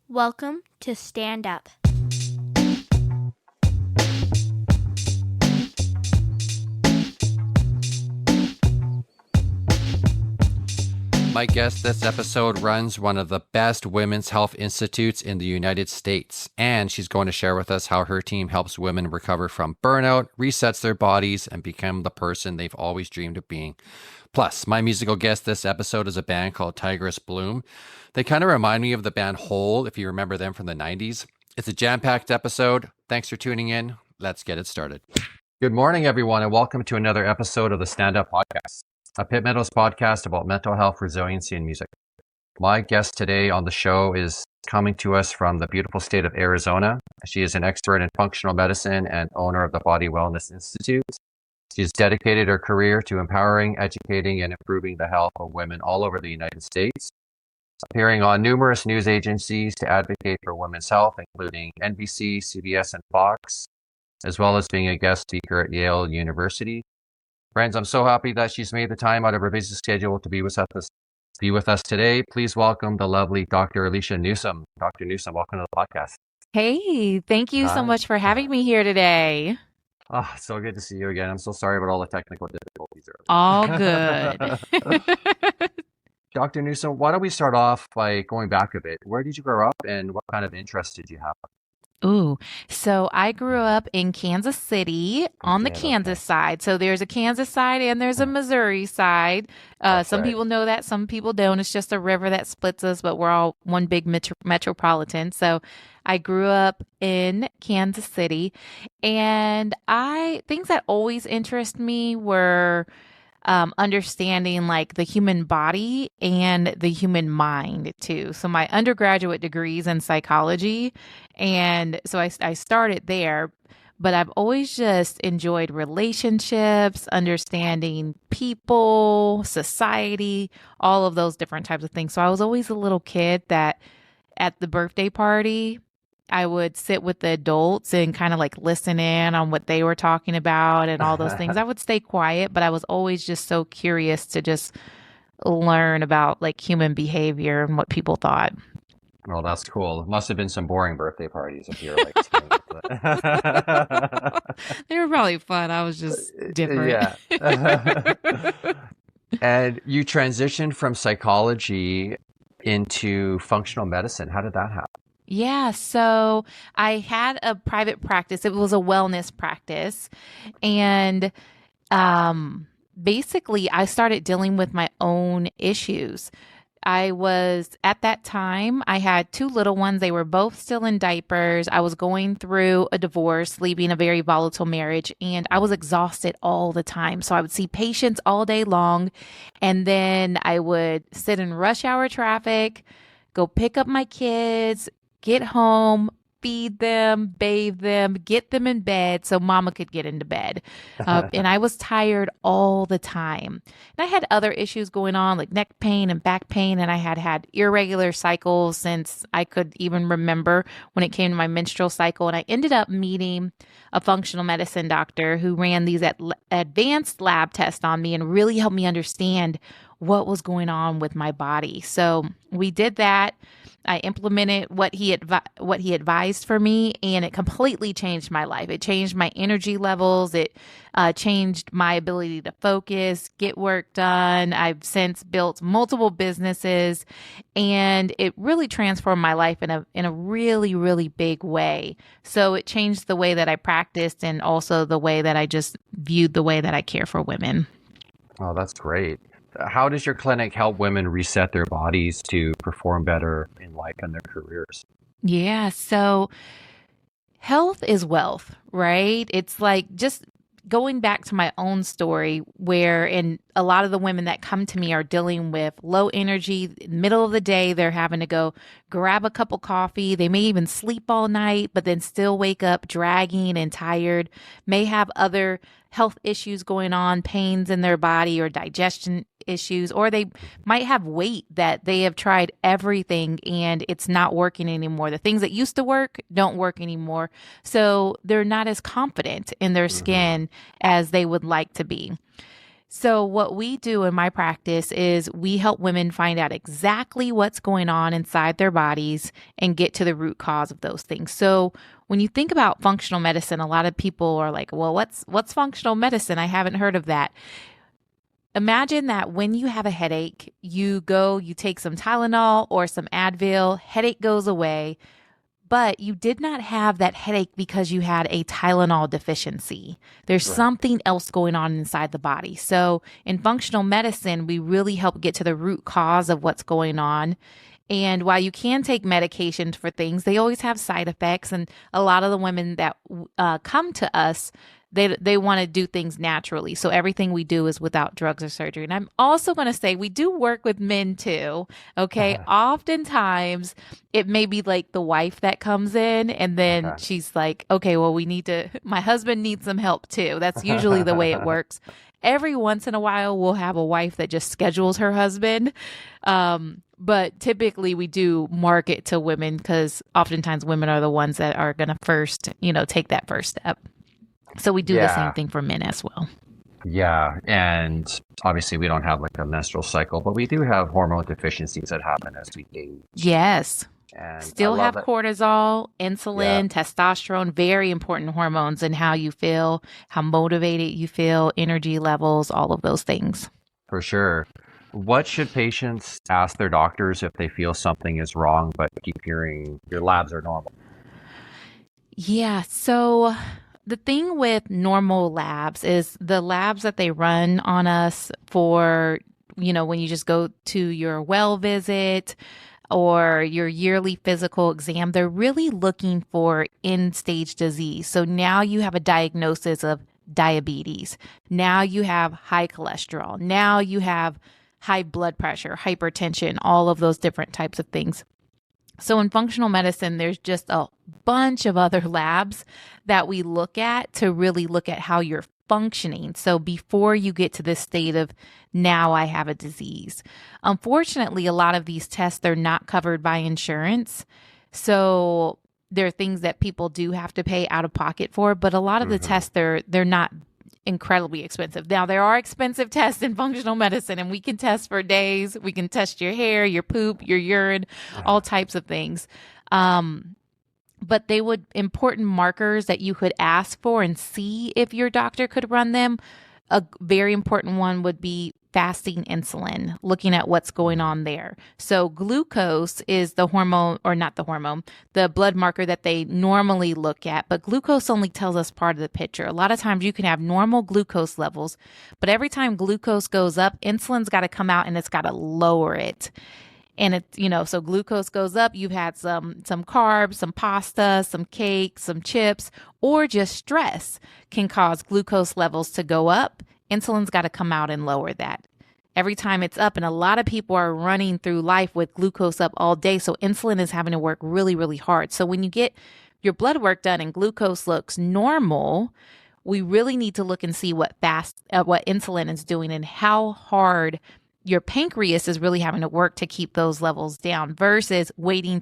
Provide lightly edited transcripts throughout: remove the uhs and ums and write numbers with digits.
Welcome to Stand Up. My guest this episode runs one of the best women's health institutes in the United States, and she's going to share with us how her team helps women recover from burnout, resets their bodies, and become the person they've always dreamed of being. Plus, my musical guest this episode is a band called Tigris Bloom. They kind of remind me of the band Hole, if you remember them from the 90s. It's a jam-packed episode. Thanks for tuning in. Let's get it started. Good morning, everyone, and welcome to another episode of the Stand Up Podcast, a Pit Meadows podcast about mental health, resiliency, and music. My guest today on the show is coming to us from the beautiful state of Arizona. She is an expert in functional medicine and owner of the Body Wellness Institute. She's dedicated her career to empowering, educating, and improving the health of women all over the United States, appearing on numerous news agencies to advocate for women's health, including NBC, CBS, and Fox, as well as being a guest speaker at Yale University. Friends, I'm so happy that she's made the time out of her busy schedule to be with us today. Please welcome the lovely Dr. Alicia Newsome. Dr. Newsome, welcome to the podcast. Hey, thank you so much for having me here today. Oh, so good to see you again. I'm so sorry about all the technical difficulties earlier. All good. Dr. Newsome, why don't we start off by going back a bit? Where did you grow up and what kind of interests did you have? Ooh, so I grew up in Kansas City on the Kansas side. So there's a Kansas side and there's a Missouri side. Some people know that, some people don't. It's just a river that splits us, but we're all one big metropolitan. So I grew up in Kansas City, and things that always interest me were understanding like the human body and the human mind too. So my undergraduate degree's in psychology, and so I started there, but I've always just enjoyed relationships, understanding people, society, all of those different types of things. So I was always a little kid that at the birthday party, I would sit with the adults and kind of like listen in on what they were talking about and all those things. I would stay quiet, but I was always just so curious to just learn about like human behavior and what people thought. Well, that's cool. It must have been some boring birthday parties if you're like They were probably fun. I was just different. Yeah. And you transitioned from psychology into functional medicine. How did that happen? Yeah, so I had a private practice. It was a wellness practice. And basically, I started dealing with my own issues. At that time, I had two little ones. They were both still in diapers. I was going through a divorce, leaving a very volatile marriage, and I was exhausted all the time. So I would see patients all day long, and then I would sit in rush hour traffic, go pick up my kids, get home, feed them, bathe them, get them in bed so mama could get into bed. And I was tired all the time. And I had other issues going on like neck pain and back pain. And I had irregular cycles since I could even remember when it came to my menstrual cycle. And I ended up meeting a functional medicine doctor who ran these advanced lab tests on me and really helped me understand what was going on with my body. So we did that. I implemented what he advised for me, and it completely changed my life. It changed my energy levels. It changed my ability to focus, get work done. I've since built multiple businesses, and it really transformed my life in a really, really big way. So it changed the way that I practiced and also the way that I just viewed the way that I care for women. Oh, that's great. How does your clinic help women reset their bodies to perform better in life and their careers? Yeah, so health is wealth, right? It's like just going back to my own story and a lot of the women that come to me are dealing with low energy, middle of the day, they're having to go grab a cup of coffee. They may even sleep all night, but then still wake up dragging and tired, may have other health issues going on, pains in their body or digestion issues, or they might have weight that they have tried everything and it's not working anymore. The things that used to work don't work anymore. So they're not as confident in their skin as they would like to be. So what we do in my practice is we help women find out exactly what's going on inside their bodies and get to the root cause of those things. So when you think about functional medicine, a lot of people are like, well, what's functional medicine? I haven't heard of that. Imagine that when you have a headache, you take some Tylenol or some Advil, headache goes away, but you did not have that headache because you had a Tylenol deficiency. There's something else going on inside the body. So in functional medicine, we really help get to the root cause of what's going on. And while you can take medications for things, they always have side effects. And a lot of the women that come to us, they want to do things naturally. So everything we do is without drugs or surgery. And I'm also going to say we do work with men too. Okay. Oftentimes it may be like the wife that comes in and then she's like, okay, well, my husband needs some help too. That's usually the way it works. Every once in a while, we'll have a wife that just schedules her husband. But typically we do market to women because oftentimes women are the ones that are going to first, take that first step. So we do the same thing for men as well. Yeah. And obviously we don't have like a menstrual cycle, but we do have hormone deficiencies that happen as we age. Yes. And still have cortisol, insulin, testosterone, very important hormones in how you feel, how motivated you feel, energy levels, all of those things. For sure. What should patients ask their doctors if they feel something is wrong, but keep hearing your labs are normal? Yeah. So the thing with normal labs is the labs that they run on us for, when you just go to your well visit or your yearly physical exam, they're really looking for end-stage disease. So now you have a diagnosis of diabetes. Now you have high cholesterol. Now you have high blood pressure, hypertension, all of those different types of things. So in functional medicine, there's just a bunch of other labs that we look at to really look at how you're functioning. So before you get to this state of now I have a disease. Unfortunately, a lot of these tests, they're not covered by insurance. So there are things that people do have to pay out of pocket for, but a lot of the tests, they're not incredibly expensive. Now, there are expensive tests in functional medicine, and we can test for days. We can test your hair, your poop, your urine, all types of things. But they would important markers that you could ask for and see if your doctor could run them. A very important one would be fasting insulin, looking at what's going on there. So glucose is the hormone, or not the hormone, the blood marker that they normally look at, but glucose only tells us part of the picture. A lot of times you can have normal glucose levels, but every time glucose goes up, insulin's got to come out and it's got to lower it. And it, so glucose goes up, you've had some carbs, some pasta, some cake, some chips, or just stress can cause glucose levels to go up. Insulin's got to come out and lower that. Every time it's up, and a lot of people are running through life with glucose up all day, so insulin is having to work really, really hard. So when you get your blood work done and glucose looks normal, we really need to look and see what insulin is doing and how hard your pancreas is really having to work to keep those levels down versus waiting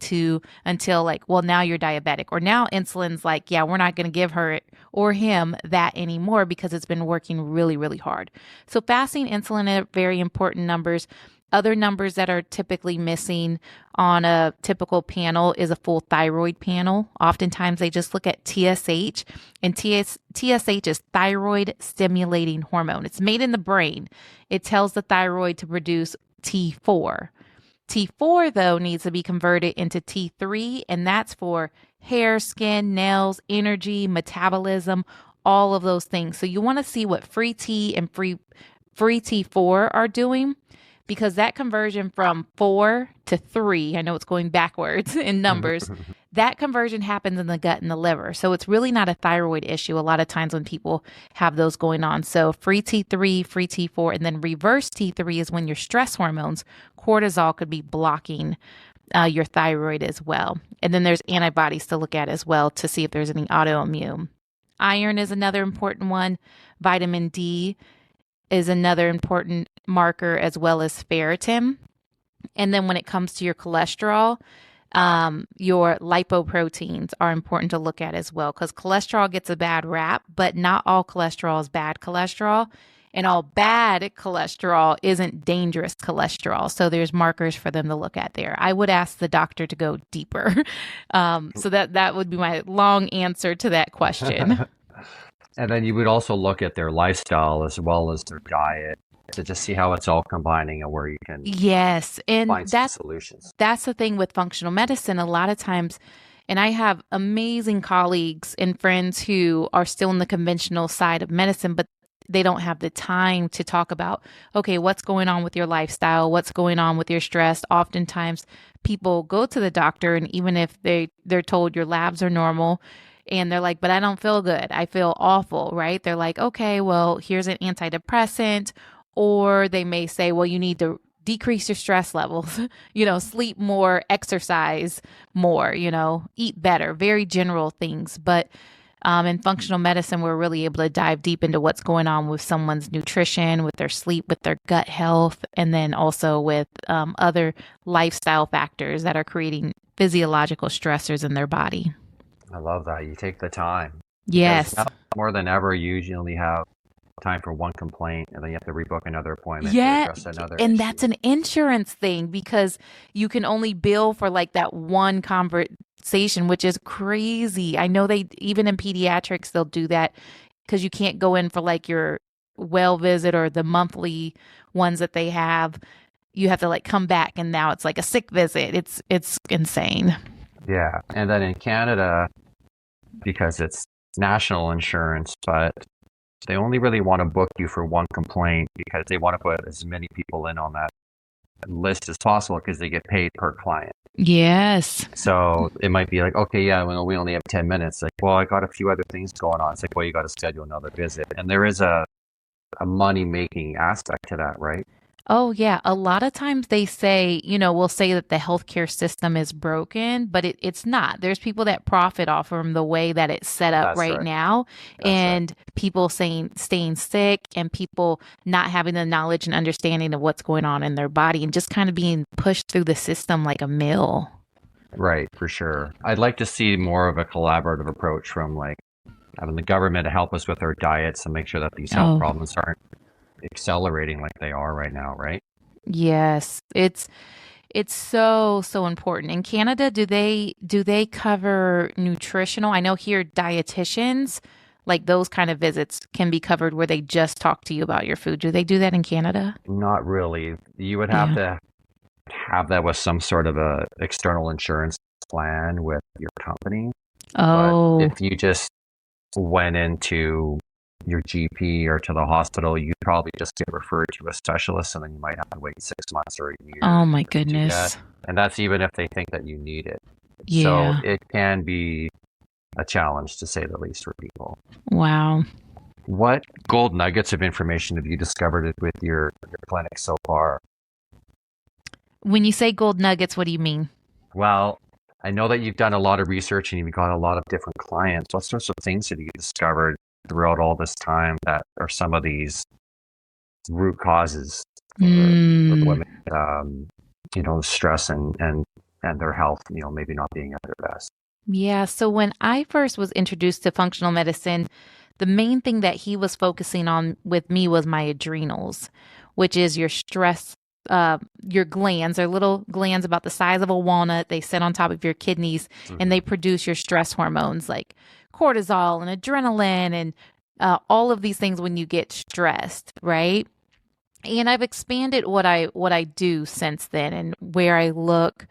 until like, well, now you're diabetic, or now insulin's like, yeah, we're not going to give her or him that anymore because it's been working really, really hard. So fasting insulin are very important numbers. Other numbers that are typically missing on a typical panel is a full thyroid panel. Oftentimes they just look at TSH, and TSH is thyroid stimulating hormone. It's made in the brain. It tells the thyroid to produce T4. T4, though, needs to be converted into T3, and that's for hair, skin, nails, energy, metabolism, all of those things. So you want to see what free T and free T4 are doing, because that conversion from 4 to 3, I know it's going backwards in numbers, that conversion happens in the gut and the liver. So it's really not a thyroid issue a lot of times when people have those going on. So free T3, free T4, and then reverse T3 is when your stress hormones, cortisol, could be blocking your thyroid as well. And then there's antibodies to look at as well to see if there's any autoimmune. Iron is another important one. Vitamin D is another important marker, as well as ferritin. And then when it comes to your cholesterol, your lipoproteins are important to look at as well, because cholesterol gets a bad rap, but not all cholesterol is bad cholesterol. And all bad cholesterol isn't dangerous cholesterol. So there's markers for them to look at there. I would ask the doctor to go deeper. So that would be my long answer to that question. And then you would also look at their lifestyle as well as their diet to just see how it's all combining and where you can Yes. And find some solutions. that's the thing with functional medicine. A lot of times, and I have amazing colleagues and friends who are still in the conventional side of medicine, but they don't have the time to talk about, okay, what's going on with your lifestyle? What's going on with your stress? Oftentimes people go to the doctor, and even if they're told your labs are normal, and they're like, but I don't feel good. I feel awful, right? They're like, okay, well, here's an antidepressant. Or they may say, well, you need to decrease your stress levels, sleep more, exercise more, eat better, very general things. But in functional medicine, we're really able to dive deep into what's going on with someone's nutrition, with their sleep, with their gut health, and then also with other lifestyle factors that are creating physiological stressors in their body. I love that. You take the time. Yes. Now, more than ever, you usually have time for one complaint, and then you have to rebook another appointment to address another and issue. That's an insurance thing, because you can only bill for like that one conversation, which is crazy. I know they, even in pediatrics, they'll do that because you can't go in for like your well visit or the monthly ones that they have. You have to like come back, and now it's like a sick visit. It's insane. Yeah. And then in Canada, because it's national insurance, but they only really want to book you for one complaint because they want to put as many people in on that list as possible because they get paid per client. Yes. So it might be like, okay, yeah, well, we only have 10 minutes. Like, well, I got a few other things going on. It's like, well, you got to schedule another visit. And there is a money-making aspect to that, right? Oh, yeah. A lot of times they say, we'll say that the healthcare system is broken, but it's not. There's people that profit off from the way that it's set up right now. And people staying sick, and people not having the knowledge and understanding of what's going on in their body, and just kind of being pushed through the system like a mill. Right, for sure. I'd like to see more of a collaborative approach from like having the government to help us with our diets and make sure that these health problems aren't accelerating like they are right now, right? Yes, it's so important. In Canada, do they cover nutritional? I know here dietitians, like those kind of visits can be covered where they just talk to you about your food. Do they do that in Canada? Not really. You would have to have that with some sort of a external insurance plan with your company. Oh. But if you just went into your GP or to the hospital, you'd probably just get referred to a specialist, and then you might have to wait 6 months or a year. Oh my goodness. And that's even if they think that you need it. Yeah. So it can be a challenge, to say the least, for people. Wow. What gold nuggets of information have you discovered with your clinic so far? When you say gold nuggets, what do you mean? Well, I know that you've done a lot of research and you've got a lot of different clients. What sorts of things have you discovered throughout all this time that are some of these root causes for women, stress and their health, maybe not being at their best? Yeah. So when I first was introduced to functional medicine, the main thing that he was focusing on with me was my adrenals, which is your stress, your glands. They're little glands about the size of a walnut. They sit on top of your kidneys, and they produce your stress hormones like cortisol and adrenaline and all of these things when you get stressed, right? And I've expanded what I do since then, and where I look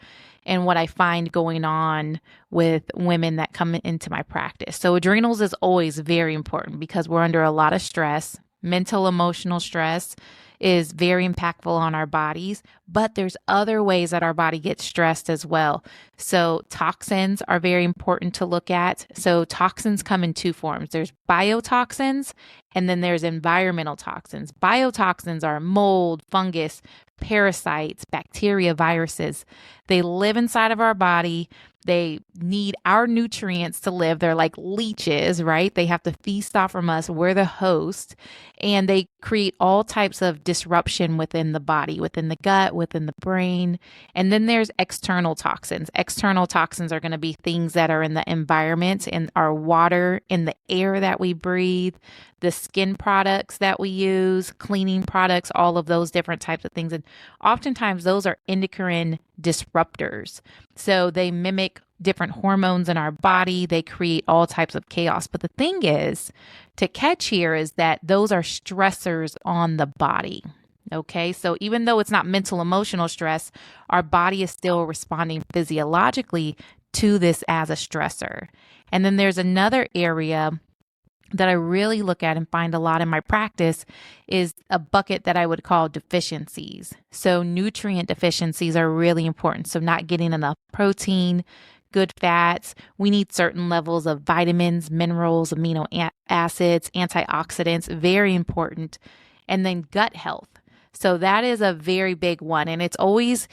and what I find going on with women that come into my practice. So adrenals is always very important because we're under a lot of stress. Mental, emotional stress is very impactful on our bodies, but there's other ways that our body gets stressed as well. So toxins are very important to look at. So toxins come in two forms. There's biotoxins, and then there's environmental toxins. Biotoxins are mold, fungus, parasites, bacteria, viruses They live inside of our body. They need our nutrients to live. They're like leeches, right? They have to feast off from us. We're the host. And they create all types of disruption within the body, within the gut, within the brain. And then there's external toxins. External toxins are going to be things that are in the environment, in our water, in the air that we breathe, the skin products that we use, cleaning products, all of those different types of things. And oftentimes those are endocrine disruptors. So they mimic different hormones in our body. They create all types of chaos. But the thing is, to catch here is that those are stressors on the body. Okay, so even though it's not mental, emotional stress, our body is still responding physiologically to this as a stressor. And then there's another area that I really look at and find a lot in my practice is a bucket that I would call deficiencies. So nutrient deficiencies are really important. So not getting enough protein, good fats. We need certain levels of vitamins, minerals, amino acids, antioxidants, very important. And then gut health. So that is a very big one. And it's always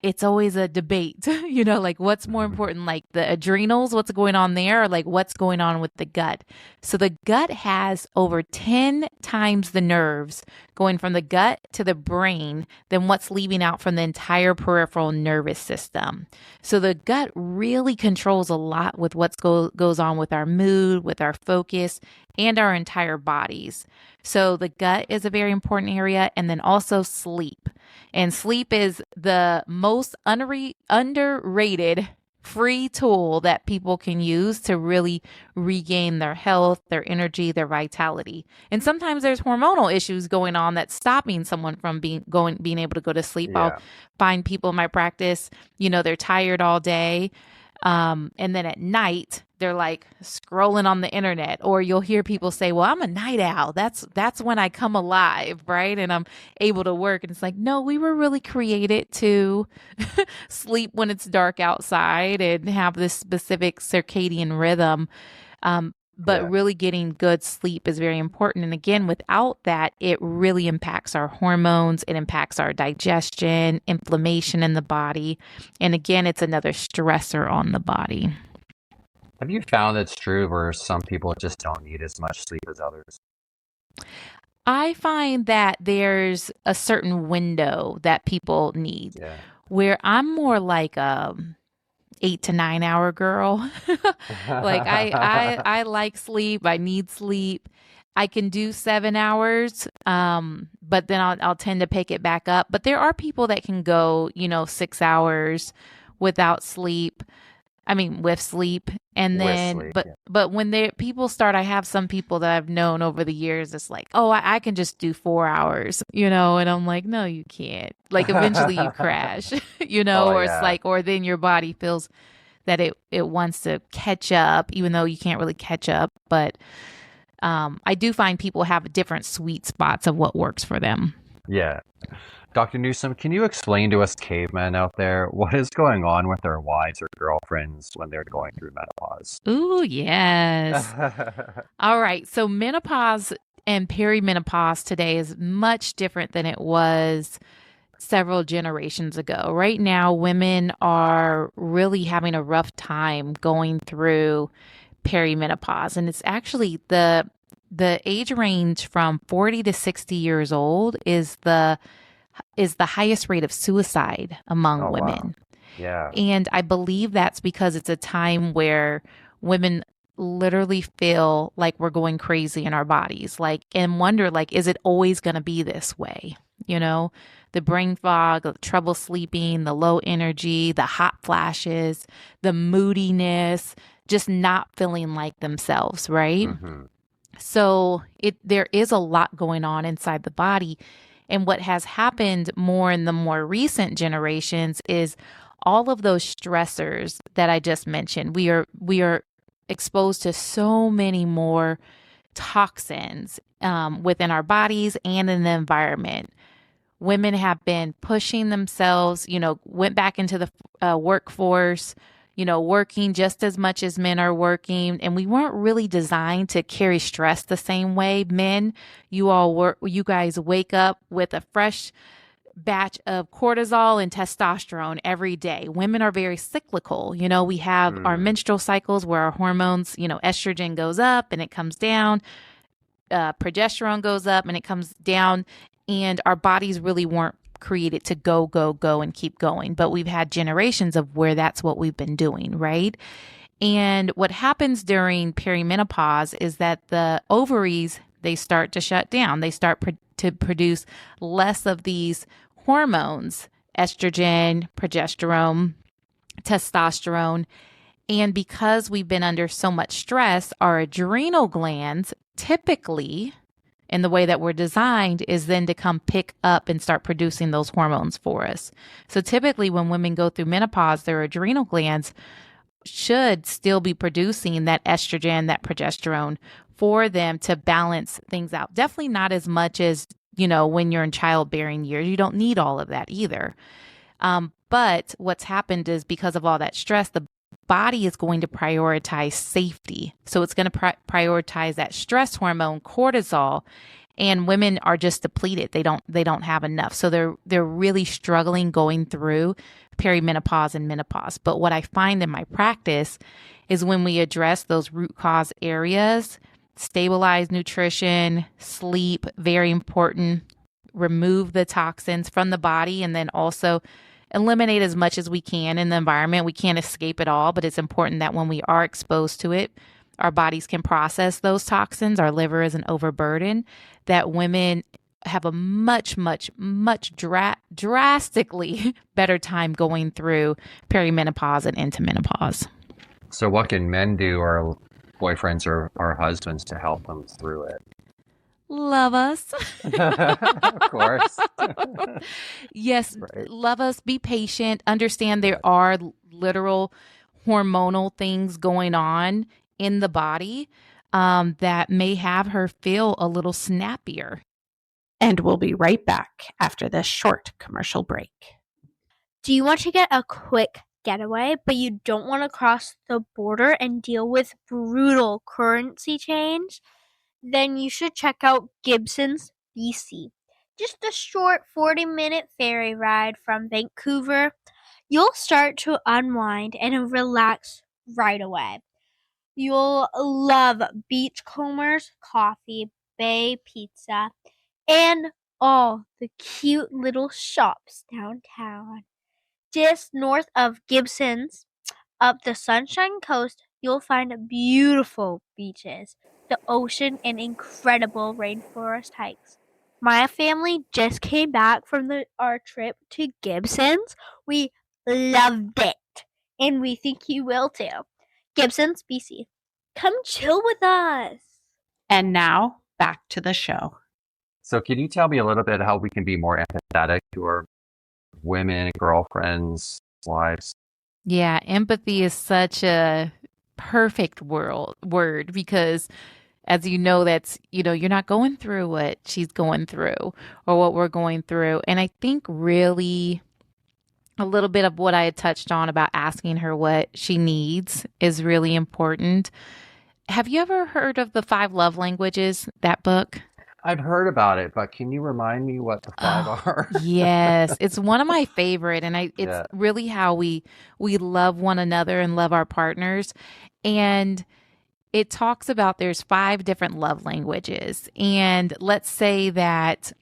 a debate, like what's more important, like the adrenals, what's going on there, or like what's going on with the gut. So the gut has over 10 times the nerves going from the gut to the brain than what's leaving out from the entire peripheral nervous system. So the gut really controls a lot with what goes on with our mood, with our focus, and our entire bodies. So the gut is a very important area, and then also sleep. And sleep is the most underrated free tool that people can use to really regain their health, their energy, their vitality. And sometimes there's hormonal issues going on that's stopping someone from being able to go to sleep. Yeah. I'll find people in my practice, they're tired all day. And then at night, they're like scrolling on the internet, or you'll hear people say, well, I'm a night owl. That's when I come alive, right? And I'm able to work. And it's like, no, we were really created to sleep when it's dark outside and have this specific circadian rhythm. But really getting good sleep is very important. And again, without that, it really impacts our hormones. It impacts our digestion, inflammation in the body. And again, it's another stressor on the body. Have you found it's true where some people just don't need as much sleep as others? I find that there's a certain window that people need where I'm more like 8 to 9 hour girl. Like I like sleep. I need sleep. I can do 7 hours, but then I'll tend to pick it back up. But there are people that can go, 6 hours without sleep. I mean, with sleep. And then, but when people start, I have some people that I've known over the years, it's like, oh, I can just do 4 hours, and I'm like, no, you can't. Like eventually you crash, or it's like, or then your body feels that it wants to catch up, even though you can't really catch up. But I do find people have different sweet spots of what works for them. Yeah. Dr. Newsome, can you explain to us cavemen out there what is going on with their wives or girlfriends when they're going through menopause? Ooh, yes. All right. So menopause and perimenopause today is much different than it was several generations ago. Right now, women are really having a rough time going through perimenopause. And it's actually the age range from 40 to 60 years old is the highest rate of suicide among women. Wow. Yeah. And I believe that's because it's a time where women literally feel like we're going crazy in our bodies, and wonder, is it always going to be this way? The brain fog, the trouble sleeping, the low energy, the hot flashes, the moodiness, just not feeling like themselves, right? Mm-hmm. So there is a lot going on inside the body. And what has happened more in the more recent generations is all of those stressors that I just mentioned. We are exposed to so many more toxins within our bodies and in the environment. Women have been pushing themselves, went back into the workforce, working just as much as men are working. And we weren't really designed to carry stress the same way. Men, you guys wake up with a fresh batch of cortisol and testosterone every day. Women are very cyclical. We have our menstrual cycles where our hormones, estrogen goes up and it comes down. Progesterone goes up and it comes down. And our bodies really weren't created to go, go, go and keep going. But we've had generations of where that's what we've been doing, right? And what happens during perimenopause is that the ovaries, they start to shut down. They start to produce less of these hormones, estrogen, progesterone, testosterone. And because we've been under so much stress, our adrenal glands typically, in the way that we're designed, is then to come pick up and start producing those hormones for us. So typically when women go through menopause, their adrenal glands should still be producing that estrogen, that progesterone for them to balance things out. Definitely not as much as, when you're in childbearing years. You don't need all of that either. But what's happened is because of all that stress, the body is going to prioritize safety. So it's going to prioritize that stress hormone, cortisol, and women are just depleted. They don't have enough. So they're really struggling going through perimenopause and menopause. But what I find in my practice is when we address those root cause areas, stabilize nutrition, sleep, very important, remove the toxins from the body, and then also eliminate as much as we can in the environment. We can't escape it all, but it's important that when we are exposed to it, our bodies can process those toxins. Our liver isn't overburdened, that women have a much, much, much drastically better time going through perimenopause and into menopause. So what can men do, our boyfriends or our husbands, to help them through it? Love us. Of course. Yes, Right. love us, be patient, understand there are literal hormonal things going on in the body that may have her feel a little snappier. And we'll be right back after this short commercial break. Do you want to get a quick getaway, but you don't want to cross the border and deal with brutal currency change? Then you should check out Gibson's, BC. Just a short 40-minute ferry ride from Vancouver. You'll start to unwind and relax right away. You'll love beachcombers, coffee, bay pizza, and all the cute little shops downtown. Just north of Gibson's, up the Sunshine Coast, you'll find beautiful beaches, the ocean, and incredible rainforest hikes. My family just came back from our trip to Gibson's. We loved it, and we think you will too. Gibson's, BC. Come chill with us. And now back to the show. So can you tell me a little bit how we can be more empathetic to our women, girlfriends, wives? Yeah, empathy is such a perfect word because as you know, that's, you're not going through what she's going through or what we're going through. And I think really a little bit of what I had touched on about asking her what she needs is really important. Have you ever heard of the 5 Love Languages, that book? I've heard about it, but can you remind me what the 5 are? Yes, it's one of my favorite, and it's really how we love one another and love our partners. And it talks about there's 5 different love languages. And let's say that,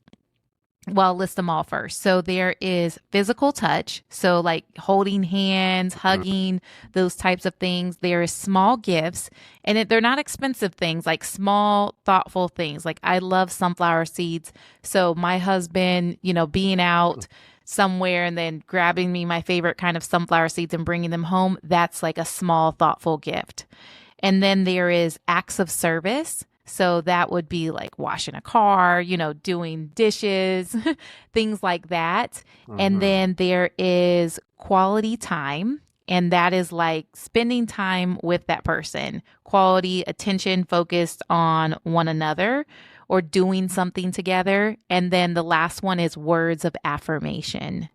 well, I'll list them all first. So there is physical touch. So like holding hands, hugging, those types of things. There is small gifts, and they're not expensive things, like small, thoughtful things. Like I love sunflower seeds. So my husband, being out somewhere and then grabbing me my favorite kind of sunflower seeds and bringing them home, that's like a small, thoughtful gift. And then there is acts of service. So that would be like washing a car, doing dishes, things like that. And then there is quality time. And that is like spending time with that person, quality attention focused on one another or doing something together. And then the last one is words of affirmation.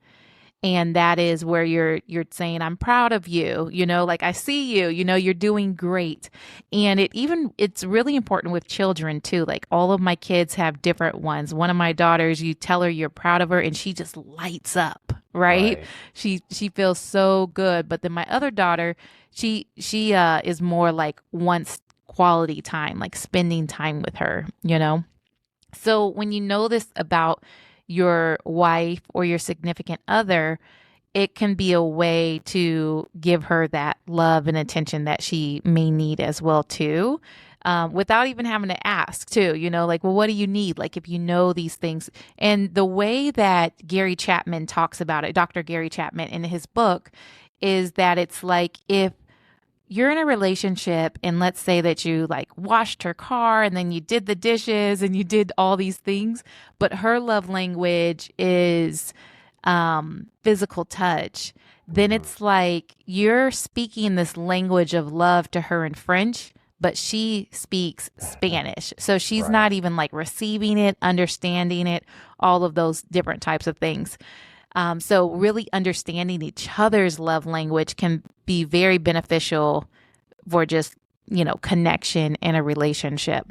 And that is where you're saying, I'm proud of you, like I see you, you're doing great. And it's really important with children too. Like all of my kids have different ones. One of my daughters, you tell her you're proud of her and she just lights up, right? She feels so good. But then my other daughter, she is more like wants quality time, like spending time with her, So when you know this about your wife or your significant other, it can be a way to give her that love and attention that she may need as well too, without even having to ask too, like, well, what do you need? Like if you know these things. And the way that Gary Chapman talks about it, Dr. Gary Chapman in his book, is that it's like if you're in a relationship and let's say that you like washed her car and then you did the dishes and you did all these things, but her love language is physical touch, then it's like you're speaking this language of love to her in French, but she speaks Spanish. So she's not even like receiving it, understanding it, all of those different types of things. So really understanding each other's love language can be very beneficial for just, connection in a relationship.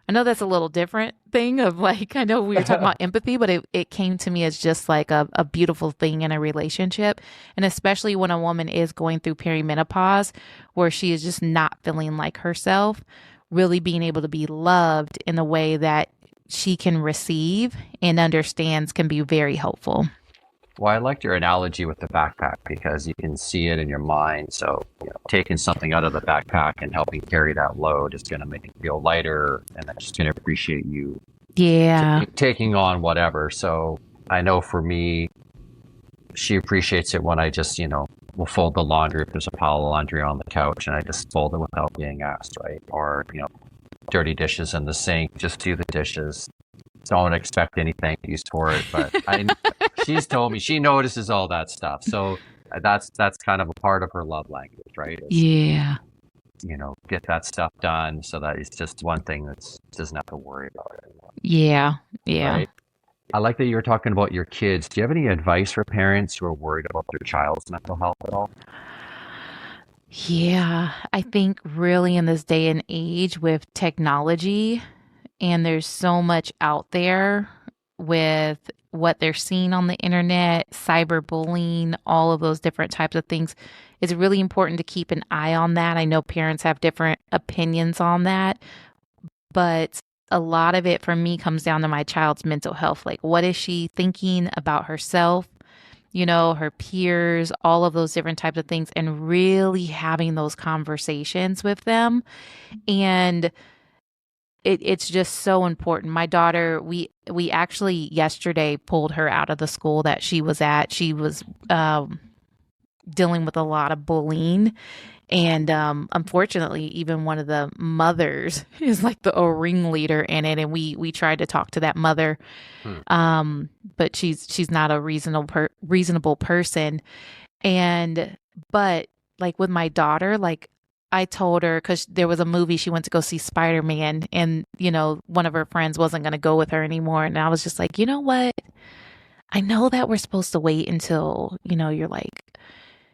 I know that's a little different thing of like, I know we were talking about empathy, but it came to me as just like a beautiful thing in a relationship. And especially when a woman is going through perimenopause where she is just not feeling like herself, really being able to be loved in a way that she can receive and understands can be very helpful. Well, I liked your analogy with the backpack because you can see it in your mind. So taking something out of the backpack and helping carry that load is going to make it feel lighter, and that's just going to appreciate you taking on whatever. So I know for me, she appreciates it when I just, will fold the laundry if there's a pile of laundry on the couch and I just fold it without being asked, right? Or, dirty dishes in the sink, just do the dishes. Don't expect any thank yous for it, but she's told me she notices all that stuff. So that's kind of a part of her love language, right? Get that stuff done so that it's just one thing that doesn't have to worry about it anymore. Yeah. Right? I like that you were talking about your kids. Do you have any advice for parents who are worried about their child's mental health at all? Yeah, I think really in this day and age with technology, and there's so much out there with what they're seeing on the internet, cyberbullying, all of those different types of things. It's really important to keep an eye on that. I know parents have different opinions on that, but a lot of it for me comes down to my child's mental health. Like, what is she thinking about herself? Her peers, all of those different types of things, and really having those conversations with them. And it's just so important. My daughter, we actually yesterday pulled her out of the school that she was at. She was dealing with a lot of bullying. And unfortunately, even one of the mothers is like a ringleader in it. And we tried to talk to that mother, but she's not a reasonable person. But like with my daughter, like I told her, because there was a movie she went to go see Spider-Man, and one of her friends wasn't going to go with her anymore. And I was just like, you know what? I know that we're supposed to wait until you're like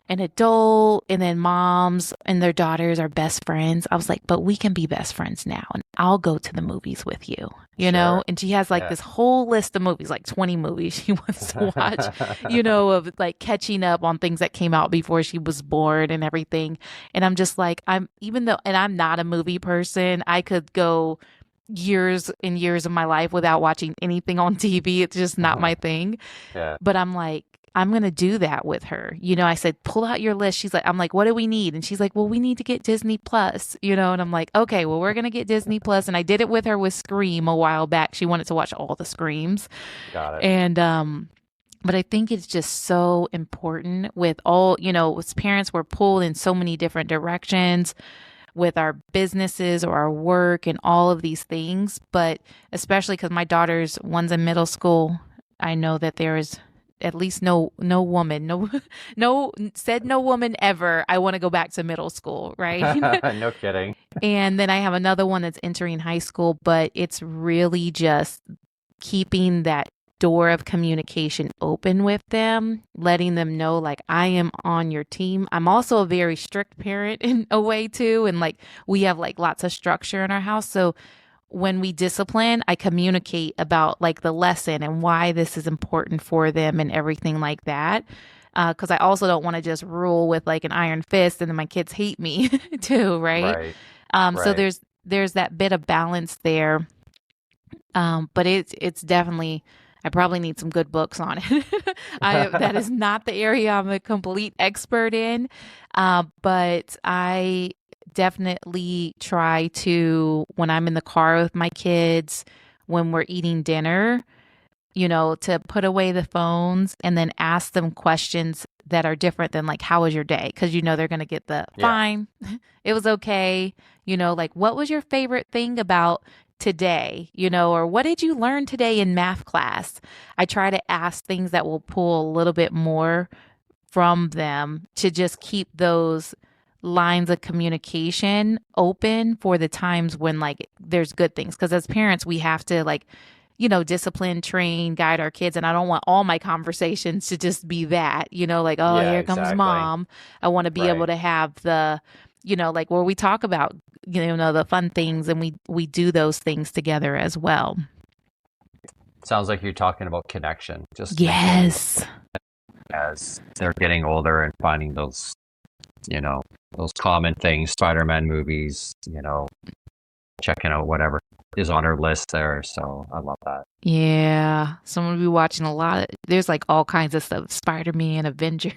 an adult, and then moms and their daughters are best friends. I was like, but we can be best friends now, and I'll go to the movies with you, know? And she has like this whole list of movies, like 20 movies she wants to watch, of like catching up on things that came out before she was born and everything. And I'm just like, I'm not a movie person. I could go years and years of my life without watching anything on TV. It's just not my thing. But I'm like, I'm going to do that with her. I said, pull out your list. I'm like, what do we need? And she's like, well, we need to get Disney Plus, and I'm like, okay, well, we're going to get Disney Plus. And I did it with her with Scream a while back. She wanted to watch all the Screams. Got it. And, but I think it's just so important with all, as parents, we're pulled in so many different directions with our businesses or our work and all of these things. But especially because my one's in middle school, I know that there is at least no woman ever, I want to go back to middle school, right? No kidding. And then I have another one that's entering high school, but it's really just keeping that door of communication open with them, letting them know like I am on your team. I'm also a very strict parent in a way too. And like we have like lots of structure in our house. So when we discipline, I communicate about like the lesson and why this is important for them and everything like that. Because I also don't want to just rule with like an iron fist and then my kids hate me too, right? So Right. there's that bit of balance there. But it's definitely, I probably need some good books on it. That is not the area I'm a complete expert in. But I definitely try to, when I'm in the car with my kids, when we're eating dinner, to put away the phones and then ask them questions that are different than like, how was your day? Because they're going to get the Yeah. fine, it was okay. Like, what was your favorite thing about today? Or what did you learn today in math class? I try to ask things that will pull a little bit more from them to just keep those lines of communication open for the times when like there's good things. Because as parents, we have to like, discipline, train, guide our kids. And I don't want all my conversations to just be that, like, oh, Yeah, here comes exactly. mom. I want to be able Right. to have the, like where we talk about, the fun things and we do those things together as well. Sounds like you're talking about connection. Just Yes. as they're getting older and finding those, those common things, Spider-Man movies, checking out whatever is on our list there. So I love that. Yeah. So I'm going to be watching a lot of, there's like all kinds of stuff, Spider-Man, Avengers.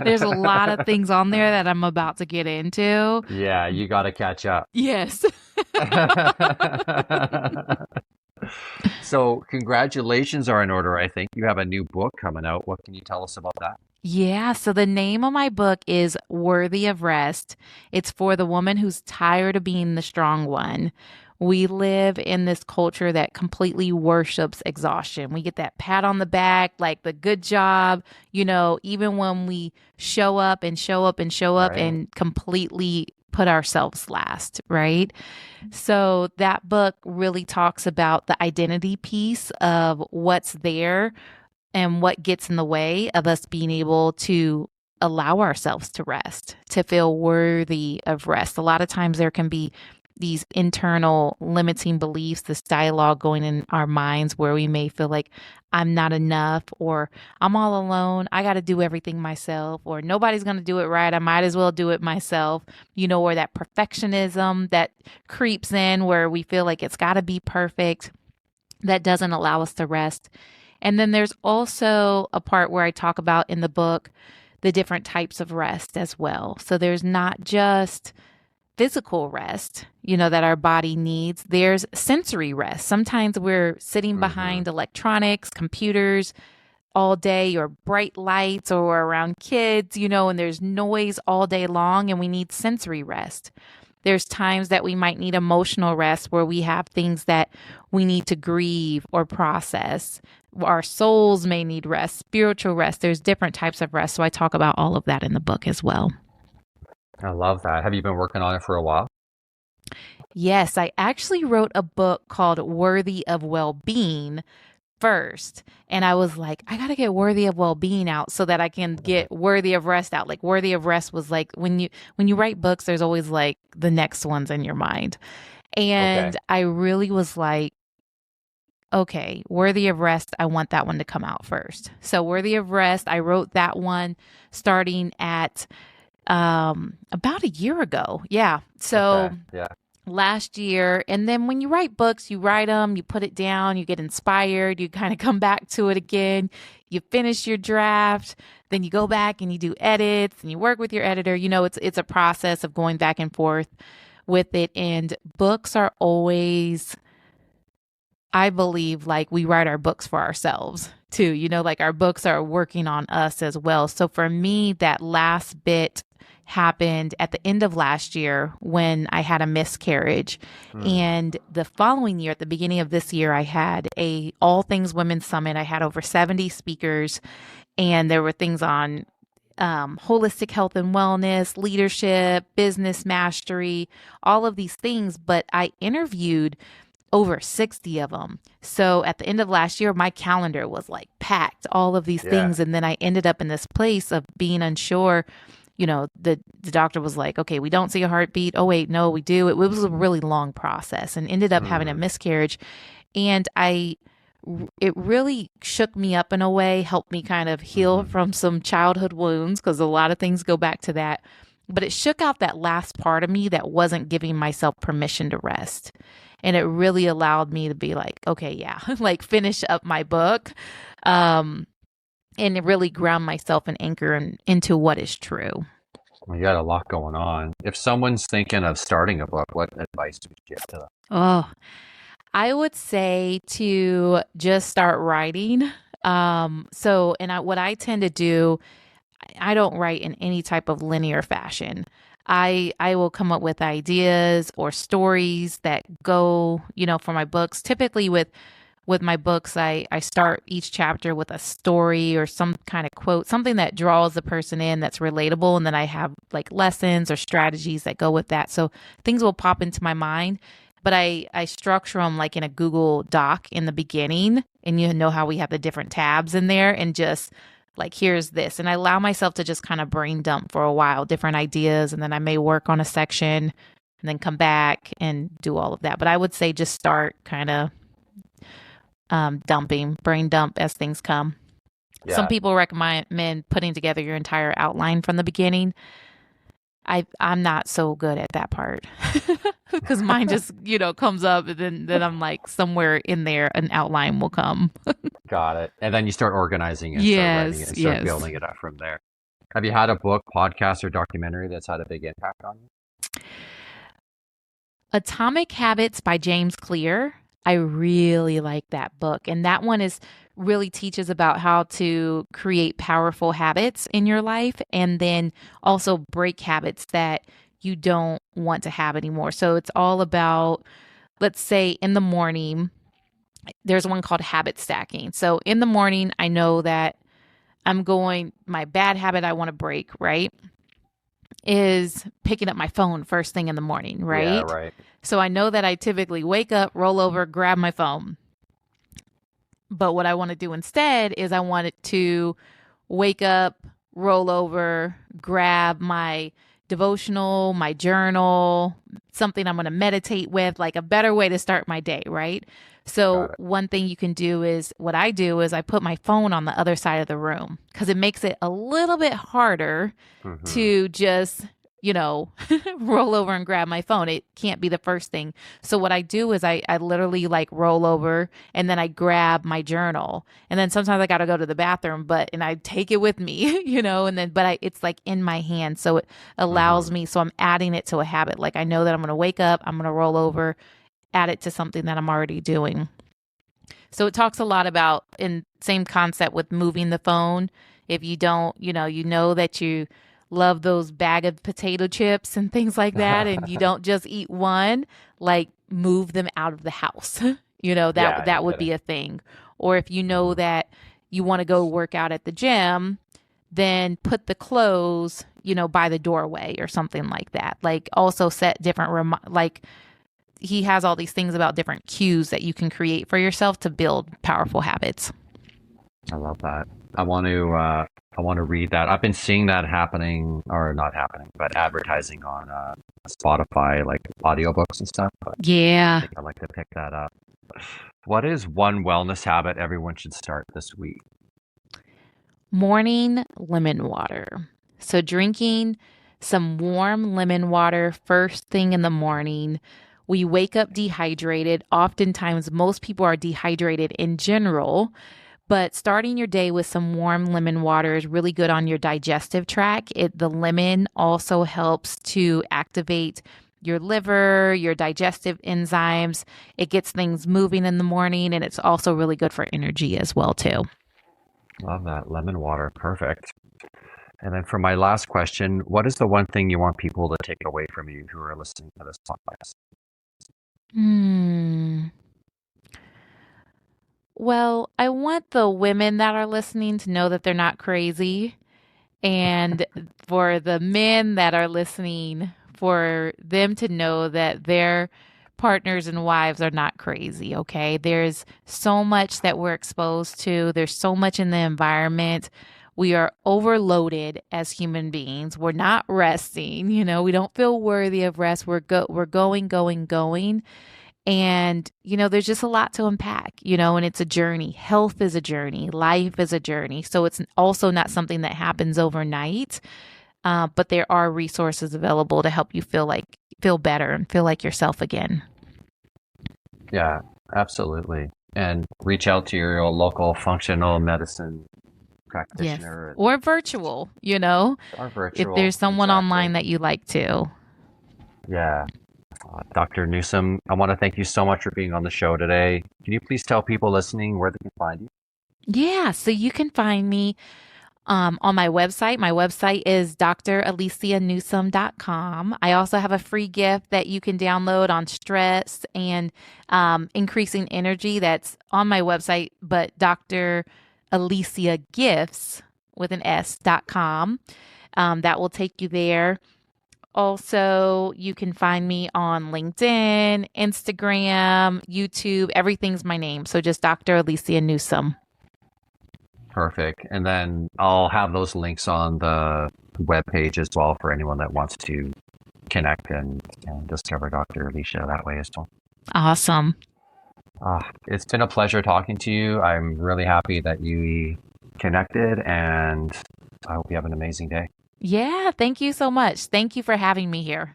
There's a lot of things on there that I'm about to get into. Yeah, you got to catch up. Yes. So congratulations are in order. I think you have a new book coming out. What can you tell us about that? Yeah, so the name of my book is Worthy of Rest. It's for the woman who's tired of being the strong one. We live in this culture that completely worships exhaustion. We get that pat on the back, like the good job, even when we show up and show up and show up Right. and completely put ourselves last, right? So that book really talks about the identity piece of what's there and what gets in the way of us being able to allow ourselves to rest, to feel worthy of rest. A lot of times there can be these internal limiting beliefs, this dialogue going in our minds where we may feel like I'm not enough, or I'm all alone, I got to do everything myself, or nobody's going to do it right, I might as well do it myself, or that perfectionism that creeps in where we feel like it's got to be perfect. That doesn't allow us to rest. And then there's also a part where I talk about in the book the different types of rest as well. So there's not just physical rest, that our body needs. There's sensory rest. Sometimes we're sitting behind electronics, computers all day, or bright lights, or around kids, and there's noise all day long, and we need sensory rest. There's times that we might need emotional rest where we have things that we need to grieve or process. Our souls may need rest, spiritual rest. There's different types of rest. So I talk about all of that in the book as well. I love that. Have you been working on it for a while? Yes, I actually wrote a book called Worthy of Well-Being first. And I was like, I got to get Worthy of Well-Being out so that I can get Worthy of Rest out. Like Worthy of Rest was like, when you write books, there's always like the next ones in your mind. And Okay. I really was like, okay, Worthy of Rest, I want that one to come out first. So Worthy of Rest, I wrote that one starting at about a year ago. Yeah. So Okay. Yeah. last year. And then when you write books, you write them, you put it down, you get inspired, you kind of come back to it again, you finish your draft, then you go back and you do edits and you work with your editor. It's a process of going back and forth with it. And books are always, I believe, like we write our books for ourselves too. Like our books are working on us as well. So for me, that last bit happened at the end of last year when I had a miscarriage. And the following year, at the beginning of this year, I had a All Things Women's Summit. I had over 70 speakers, and there were things on holistic health and wellness, leadership, business mastery, all of these things. But I interviewed over 60 of them. So at the end of last year, my calendar was like packed, all of these things. And then I ended up in this place of being unsure. The doctor was like, okay, we don't see a heartbeat. Oh, wait, no, we do. It was a really long process and ended up having a miscarriage. And it really shook me up in a way, helped me kind of heal from some childhood wounds, because a lot of things go back to that. But it shook out that last part of me that wasn't giving myself permission to rest. And it really allowed me to be like, okay, yeah, like finish up my book. And it really ground myself and anchor into what is true. Well, you got a lot going on. If someone's thinking of starting a book, what advice would you give to them? Oh, I would say to just start writing. What I tend to do, I don't write in any type of linear fashion. I will come up with ideas or stories that go, for my books. Typically with my books, I start each chapter with a story or some kind of quote, something that draws the person in that's relatable. And then I have like lessons or strategies that go with that. So things will pop into my mind, but I structure them like in a Google Doc in the beginning. And you know how we have the different tabs in there, and just like, here's this. And I allow myself to just kind of brain dump for a while, different ideas. And then I may work on a section and then come back and do all of that. But I would say just start kind of brain dump as things come. Yeah. Some people recommend putting together your entire outline from the beginning. I'm not so good at that part because mine just, comes up, and then I'm like, somewhere in there, an outline will come. Got it. And then you start organizing it, start writing it, and start building it up from there. Have you had a book, podcast, or documentary that's had a big impact on you? Atomic Habits by James Clear. I really like that book. And that one really teaches about how to create powerful habits in your life, and then also break habits that you don't want to have anymore. So it's all about, let's say in the morning, there's one called habit stacking. So in the morning, I know that my bad habit I want to break, right, is picking up my phone first thing in the morning, right? Yeah, right. So I know that I typically wake up, roll over, grab my phone. But what I want to do instead is I want it to wake up, roll over, grab my devotional, my journal, something I'm going to meditate with, like a better way to start my day, right? So one thing you can do is, what I do is I put my phone on the other side of the room, because it makes it a little bit harder to just, roll over and grab my phone. It can't be the first thing. So what I do is I literally like roll over, and then I grab my journal, and then sometimes I got to go to the bathroom, and I take it with me, it's like in my hand. So it allows me, so I'm adding it to a habit. Like I know that I'm going to wake up, I'm going to roll over, add it to something that I'm already doing. So it talks a lot about, in same concept with moving the phone. If you don't, you know that you love those bag of potato chips and things like that, and you don't just eat one, like move them out of the house. That would be a thing. Or if you know that you want to go work out at the gym, then put the clothes, by the doorway or something like that. Like also set different, he has all these things about different cues that you can create for yourself to build powerful habits. I love that. I want to read that. I've been seeing that happening, or not happening, but advertising on Spotify, like audiobooks and stuff. But yeah. I think I'd like to pick that up. What is one wellness habit everyone should start this week? Morning lemon water. So drinking some warm lemon water first thing in the morning. We wake up dehydrated. Oftentimes, most people are dehydrated in general, but starting your day with some warm lemon water is really good on your digestive tract. The lemon also helps to activate your liver, your digestive enzymes. It gets things moving in the morning, and it's also really good for energy as well, too. Love that. Lemon water. Perfect. And then for my last question, what is the one thing you want people to take away from you who are listening to this podcast? Well, I want the women that are listening to know that they're not crazy. And for the men that are listening, for them to know that their partners and wives are not crazy, okay? There's so much that we're exposed to. There's so much in the environment. We are overloaded as human beings. We're not resting, we don't feel worthy of rest. We're going. And, there's just a lot to unpack, and it's a journey. Health is a journey. Life is a journey. So it's also not something that happens overnight. But there are resources available to help you feel better and feel like yourself again. Yeah, absolutely. And reach out to your local functional medicine practitioner. Yes. Or virtual, Or virtual. If there's someone online that you like to. Yeah. Dr. Newsome, I want to thank you so much for being on the show today. Can you please tell people listening where they can find you? Yeah, so you can find me on my website. My website is dralicianewsome.com. I also have a free gift that you can download on stress and increasing energy. That's on my website, but Dr. Alicia Gifts with an S.com. That will take you there. Also, you can find me on LinkedIn, Instagram, YouTube. Everything's my name. So just Dr. Alicia Newsome. Perfect. And then I'll have those links on the webpage as well for anyone that wants to connect and discover Dr. Alicia that way as well. Awesome. It's been a pleasure talking to you. I'm really happy that you connected, and I hope you have an amazing day. Yeah, thank you so much. Thank you for having me here.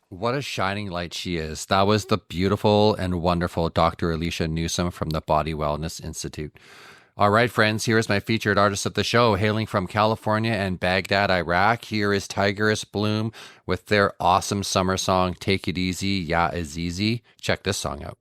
What a shining light she is. That was the beautiful and wonderful Dr. Alicia Newsome from the Body Wellness Institute. All right, friends, here is my featured artist of the show, hailing from California and Baghdad, Iraq. Here is Tigris Bloom with their awesome summer song, Take It Easy, Ya Azizi. Check this song out.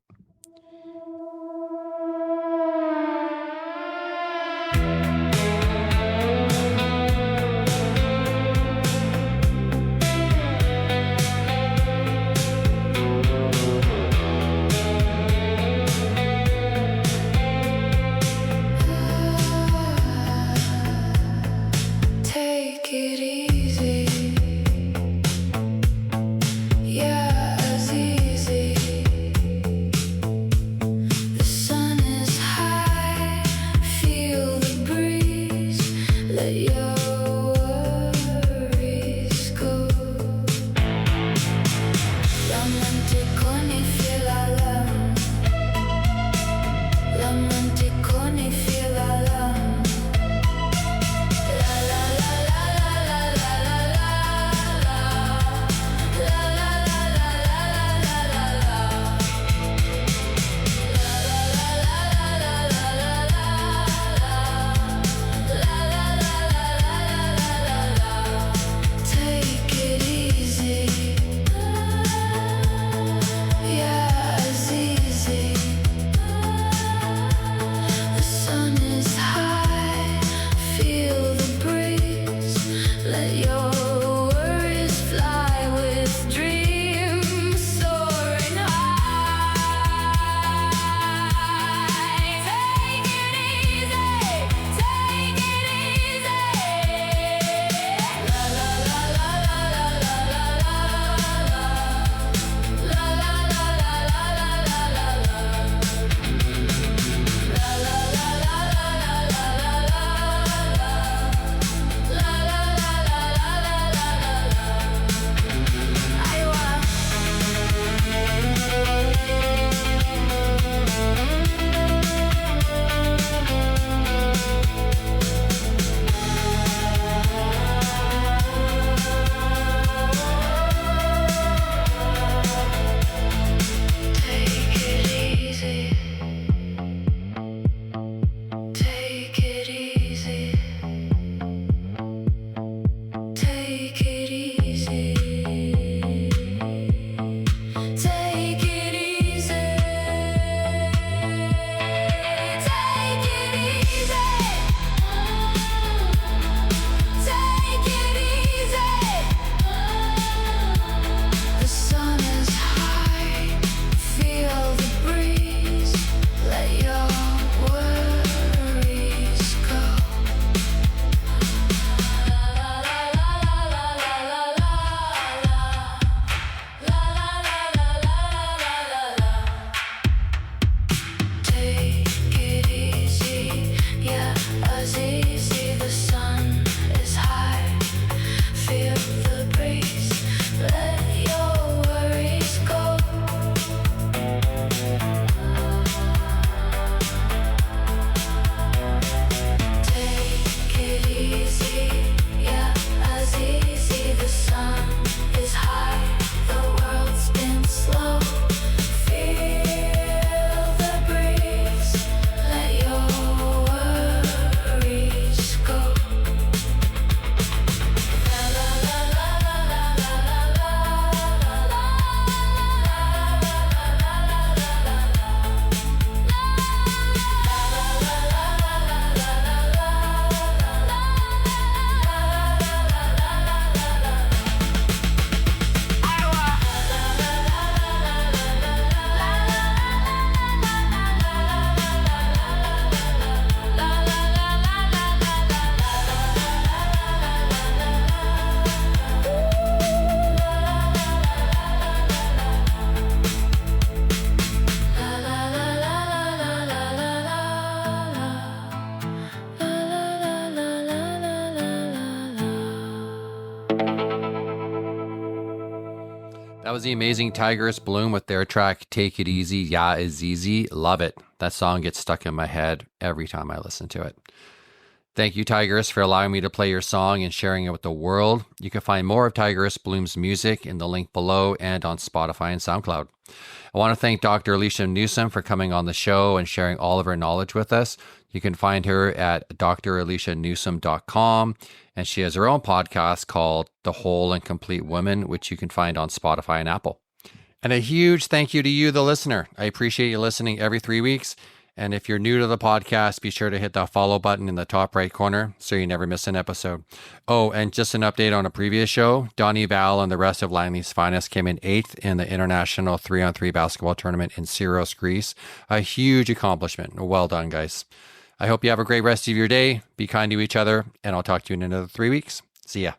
That was the amazing Tigris Bloom with their track Take It Easy, Yeah Azizi. Love it. That song gets stuck in my head every time I listen to it. Thank you, Tigris, for allowing me to play your song and sharing it with the world. You can find more of Tigris Bloom's music in the link below and on Spotify and SoundCloud. I want to thank Dr. Alicia Newsome for coming on the show and sharing all of her knowledge with us. You can find her at dralicianewsome.com, and she has her own podcast called The Whole and Complete Woman, which you can find on Spotify and Apple. And a huge thank you to you, the listener. I appreciate you listening every 3 weeks. And if you're new to the podcast, be sure to hit that follow button in the top right corner so you never miss an episode. Oh, and just an update on a previous show. Donnie Val and the rest of Langley's Finest came in 8th in the International 3-on-3 basketball tournament in Syros, Greece. A huge accomplishment. Well done, guys. I hope you have a great rest of your day. Be kind to each other, and I'll talk to you in another 3 weeks. See ya.